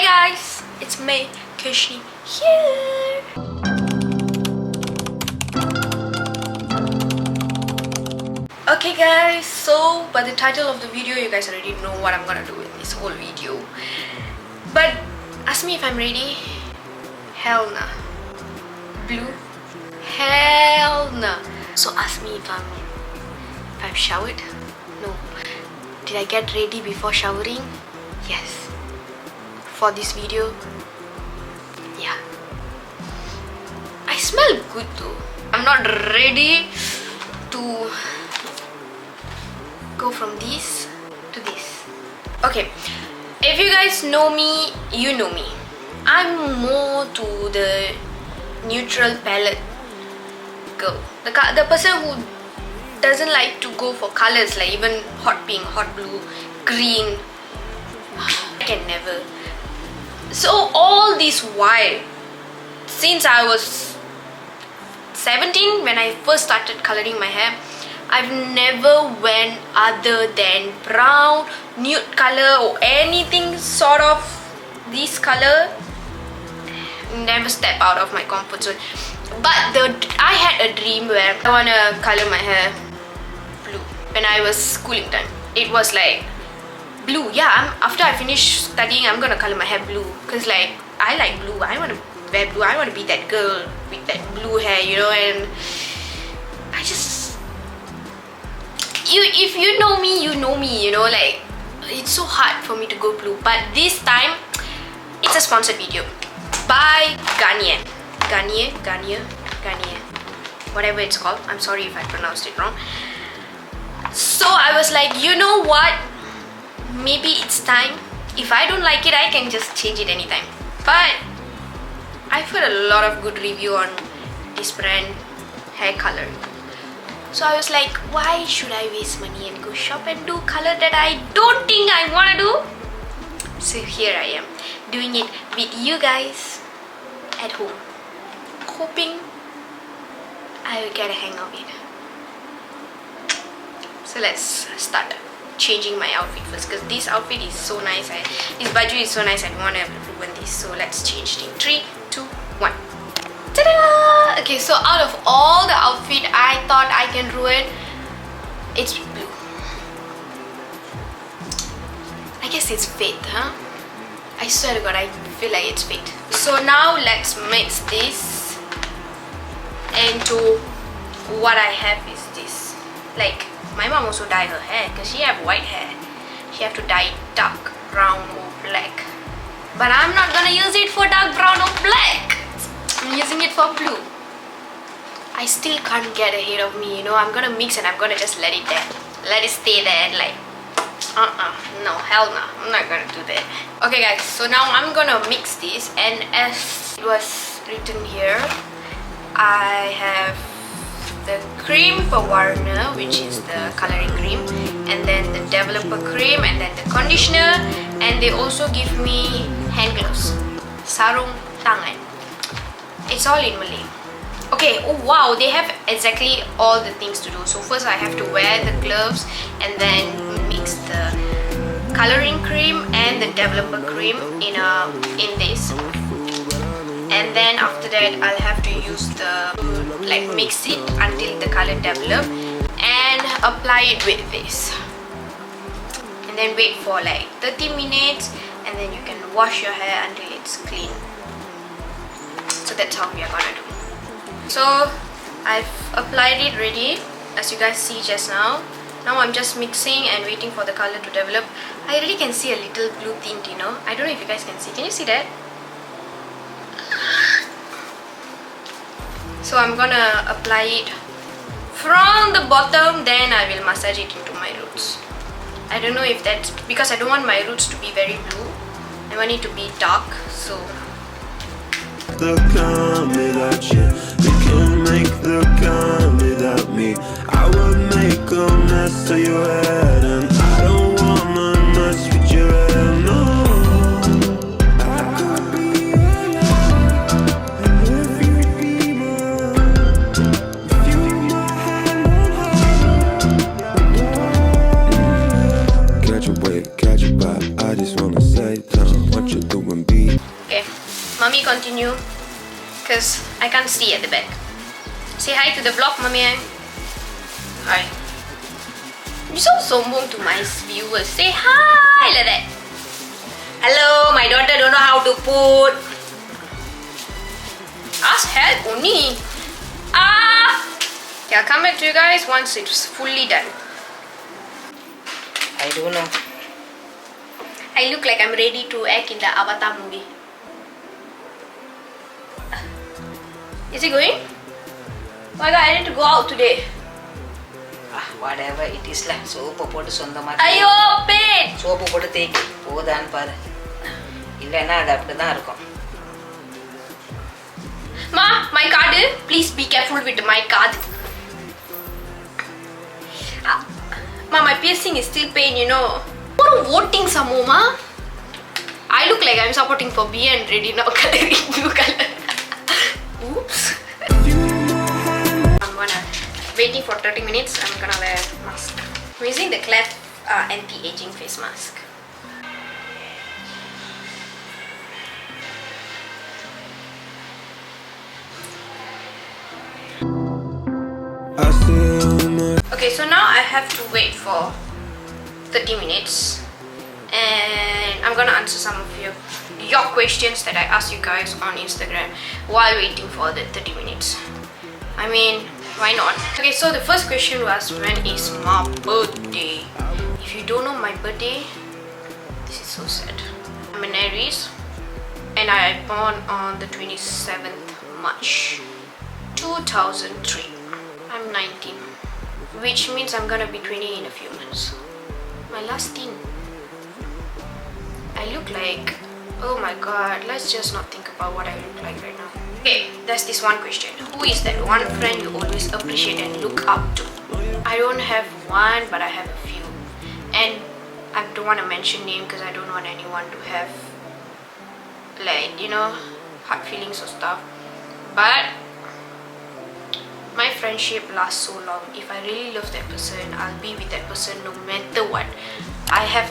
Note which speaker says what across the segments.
Speaker 1: guys, it's me, Khesyinii here. Okay guys, so by the title of the video, you guys already know what I'm gonna do in this whole video. But ask me if I'm ready. Hell nah. Blue? Hell nah. So ask me if I've showered. No. Did I get ready before showering? Yes. For this video, yeah. I smell good though. I'm not ready to go from this to this. Okay, if you guys know me, you know me. I'm more to the neutral palette girl. The person who doesn't like to go for colors like even hot pink, hot blue, green. I can never. So all this while, since I was 17 when I first started coloring my hair, I've never went other than brown, nude color or anything sort of this color. Never step out of my comfort zone. But I had a dream where I wanna color my hair blue when I was schooling time. It was like blue, yeah. After I finish studying, I'm gonna color my hair blue, cause like I like blue. I wanna wear blue. I wanna be that girl with that blue hair, you know. And I just, if you know me, you know me. You know, like it's so hard for me to go blue. But this time, it's a sponsored video by Garnier, whatever it's called. I'm sorry if I pronounced it wrong. So I was like, you know what? Maybe it's time. If I don't like it, I can just change it anytime. But I've heard a lot of good review on this brand hair color. So I was like, why should I waste money and go shop and do color that I don't think I want to do? So here I am, doing it with you guys at home, hoping I will get a hang of it. So let's start changing my outfit first, because this outfit is so nice. This baju is so nice. I don't want to ruin this. So let's change it. 3, 2, 1. Ta-da! Okay, so out of all the outfit I thought I can ruin, it's blue. I guess it's fate, huh? I swear to God, I feel like it's fate. So now let's mix this into what I have is this. Like, my mom also dyed her hair because she have white hair. She have to dye dark brown or black. But I'm not gonna use it for dark brown or black. I'm using it for blue. I still can't get ahead of me, you know. I'm gonna mix and I'm gonna just let it there. Let it stay there and like, no, hell no. I'm not gonna do that. Okay guys, so now I'm gonna mix this, and as it was written here, I have the cream pewarna, which is the coloring cream, and then the developer cream, and then the conditioner, and they also give me hand gloves, sarung tangan. It's all in Malay. Okay, oh wow, they have exactly all the things to do. So first I have to wear the gloves and then mix the coloring cream and the developer cream in this, and then after that I'll have to use the mix it until the color develop and apply it with this, and then wait for like 30 minutes, and then you can wash your hair until it's clean. So that's how we are gonna do. So I've applied it ready, as you guys see just now. Now I'm just mixing and waiting for the color to develop. I really can see a little blue tint, you know. I don't know if you guys can see. Can you see that? So I'm gonna apply it from the bottom, then I will massage it into my roots. I don't know if that's because I don't want my roots to be very blue. I want it to be dark, so.
Speaker 2: The gun without you, you can't make the gun without me. I would make a mess of your head, and I don't wanna mess with your head, no. I could be alive, and if you'd be mine, if you were my hand on high. Catch a wave, catch a vibe, I just wanna say, don't want you you're doing B.
Speaker 1: Okay, mommy continue, because I can't see at the back. Say hi to the vlog, mommy. Hi. You're so sombong to my viewers. Say hi like that. Hello, my daughter don't know how to put. Ask help only. Okay, I'll come back to you guys once it's fully done.
Speaker 3: I don't know.
Speaker 1: I look like I'm ready to act in the Avatar movie. Is it going? Oh my god, I need to go out today.
Speaker 3: Whatever it is lah. Soap போட்டு சொந்தமா
Speaker 1: Ayo, pain!
Speaker 3: Soap போட்டு தேய்க்கு போதான்னு பாரு. இல்லைன்னா அது அப்படிதான் இருக்கும்.
Speaker 1: Ma, my card. Please be careful with my card. Ma, my piercing is still pain, you know. What are voting some more, ma? I look like I'm supporting for B and ready now coloring blue color. Oops. I'm gonna waiting for 30 minutes. I'm gonna wear mask. I'm using the Clef anti-aging face mask. Okay, so now I have to wait for 30 minutes and I'm gonna answer some of your questions that I asked you guys on Instagram while waiting for the 30 minutes. I mean, why not? Okay, so the first question was, when is my birthday? If you don't know my birthday, this is so sad. I'm an Aries and I was born on the 27th March 2003. I'm 19, which means I'm gonna be 20 in a few months. My last teen. I look like, oh my god, let's just not think about what I look like right now. Okay, there's this one question. Who is that one friend you always appreciate and look up to? I don't have one, but I have a few. And I don't want to mention name because I don't want anyone to have, like, you know, hard feelings or stuff. But my friendship lasts so long. If I really love that person, I'll be with that person no matter what. I have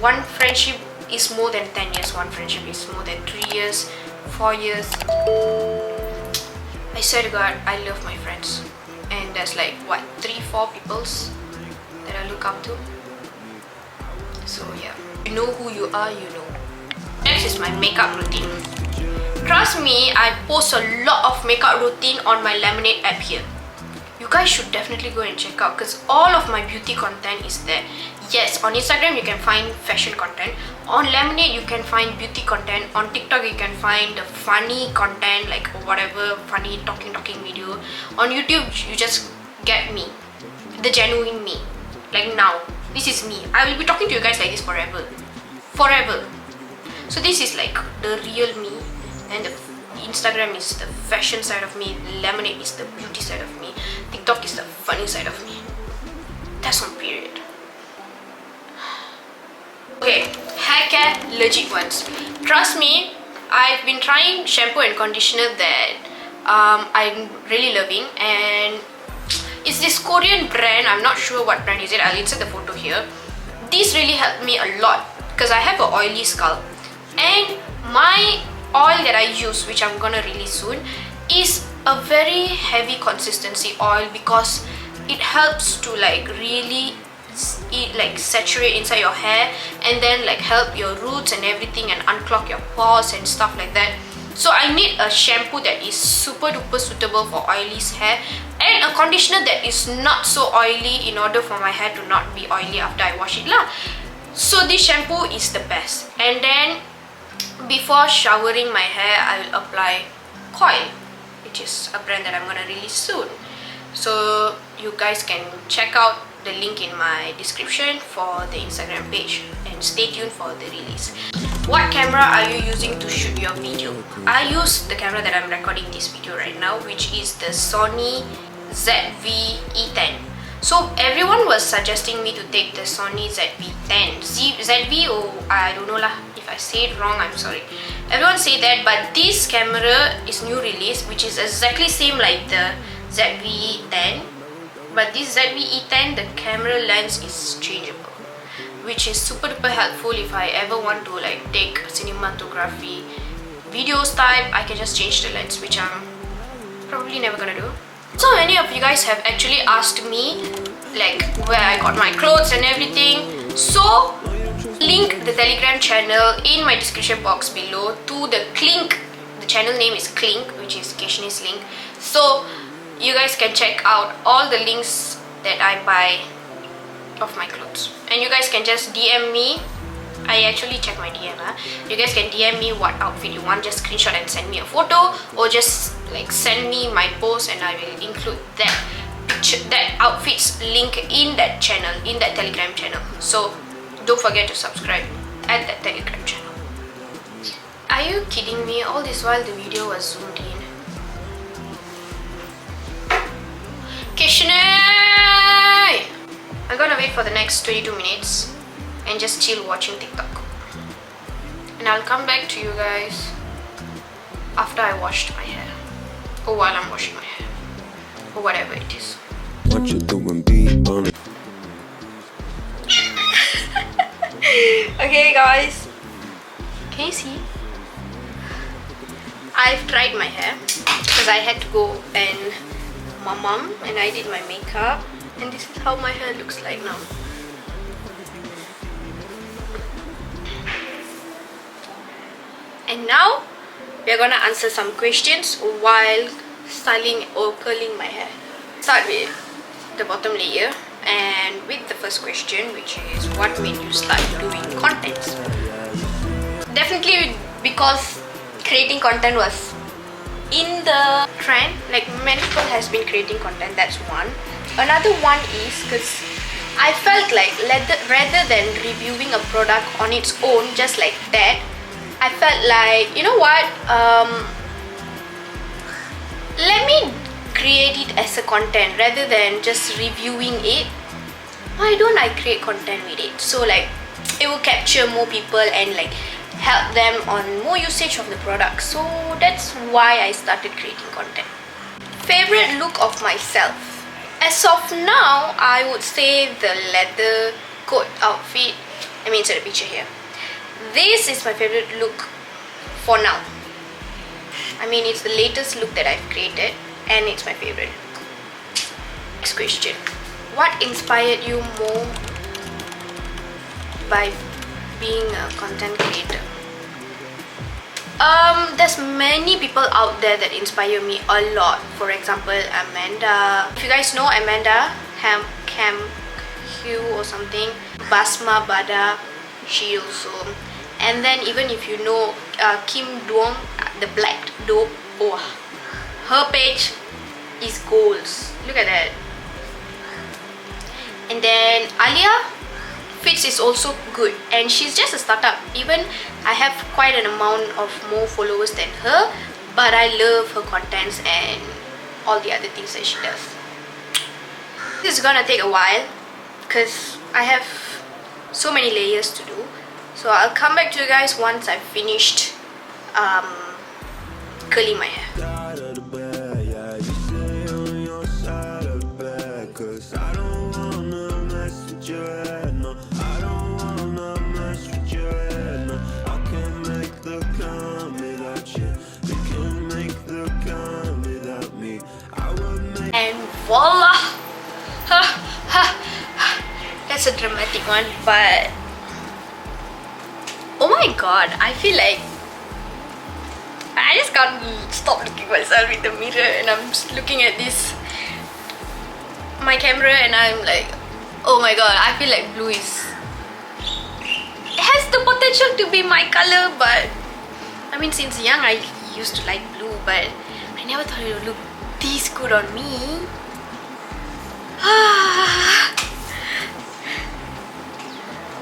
Speaker 1: one friendship is more than 10 years. One friendship is more than 3 years, 4 years. I swear to God, I love my friends. And there's like, what, 3-4 peoples that I look up to. So yeah, you know who you are, you know. Next is my makeup routine. Trust me, I post a lot of makeup routine on my Lemonade app here. You guys should definitely go and check out because all of my beauty content is there. Yes, on Instagram you can find fashion content. On Lemonade you can find beauty content. On TikTok you can find the funny content, like whatever funny talking video. On YouTube you just get me, the genuine me. Like now, this is me. I will be talking to you guys like this forever. So this is like the real me. And the Instagram is the fashion side of me, Lemonade is the beauty side of me, TikTok is the funny side of me. That's on period. Okay, hair care legit ones. Trust me, I've been trying shampoo and conditioner that I'm really loving, and it's this Korean brand. I'm not sure what brand is it. I'll insert the photo here. This really helped me a lot because I have an oily scalp, and my oil that I use, which I'm gonna release soon, is a very heavy consistency oil because it helps to like really like saturate inside your hair and then like help your roots and everything and unclog your pores and stuff like that. So I need a shampoo that is super duper suitable for oily hair and a conditioner that is not so oily in order for my hair to not be oily after I wash it lah. So this shampoo is the best. And then before showering my hair, I will apply Coil, which is a brand that I'm gonna release soon. So you guys can check out the link in my description for the Instagram page and stay tuned for the release. What camera are you using to shoot your video? I use the camera that I'm recording this video right now, which is the SONY ZV-E10. So everyone was suggesting me to take the SONY ZV-10. ZV, oh, I don't know lah. If I say it wrong, I'm sorry. Everyone say that, but this camera is new release, which is exactly same like the ZV-10. But this ZV-E10, the camera lens is changeable, which is super duper helpful if I ever want to like take cinematography videos type. I can just change the lens, which I'm probably never gonna do. So many of you guys have actually asked me like where I got my clothes and everything. So link the Telegram channel in my description box below to the Clink. The channel name is Clink, which is Khesyinii's link. So you guys can check out all the links that I buy of my clothes, and you guys can just DM me. I actually check my DM. You guys can DM me what outfit you want, just screenshot and send me a photo, or just like send me my post and I will include that picture, that outfit's link in that channel, in that Telegram channel. So don't forget to subscribe at that Telegram channel. Are you kidding me? All this while the video was zoomed in. Khesyinii! I'm gonna wait for the next 22 minutes and just chill watching TikTok. And I'll come back to you guys after I washed my hair, or while I'm washing my hair, or whatever it is.
Speaker 2: What you doing, be on it?
Speaker 1: Okay guys, can you see? I've tried my hair because I had to go and my mom, and I did my makeup, and this is how my hair looks like now. And now we are gonna answer some questions while styling or curling my hair. Start with the bottom layer, and with the first question, which is what made you start doing contents? Definitely because creating content was in the trend, like many people has been creating content. That's one. Another one is because I felt like rather than reviewing a product on its own just like that, I felt like, you know what, let me create it as a content rather than just reviewing it. Why don't I create content with it? So like it will capture more people and like help them on more usage of the product. So that's why I started creating content. Favorite look of myself? As of now, I would say the leather coat outfit. I mean, insert the picture here. This is my favorite look for now. I mean, it's the latest look that I've created and it's my favorite look. Next question. What inspired you more by being a content creator? There's many people out there that inspire me a lot. For example, Amanda. If you guys know Amanda, Khesyuuu or something, Basma Bada, she also. And then even if you know Kim Duong, the black dope, oh, her page is goals. Look at that. And then Alia Fits is also good, and she's just a startup. Even I have quite an amount of more followers than her, but I love her contents and all the other things that she does. This is gonna take a while because I have so many layers to do. So I'll come back to you guys once I've finished curling my hair. And voila! That's a dramatic one, but oh my god, I feel like I just can't stop looking at myself in the mirror, and I'm just looking at this my camera and I'm like, oh my god, I feel like blue is, it has the potential to be my color, but I mean, since young I used to like blue, but I never thought it would look this good on me.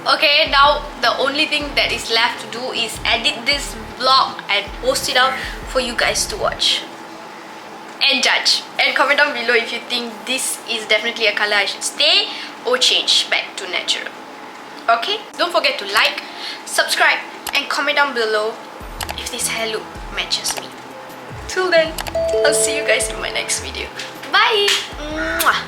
Speaker 1: Okay, now the only thing that is left to do is edit this vlog and post it out for you guys to watch and judge, and comment down below if you think this is definitely a color I should stay or change back to natural. Okay, don't forget to like, subscribe and comment down below if this hair look matches me. Till then, I'll see you guys in my next video. Bye. Mwah.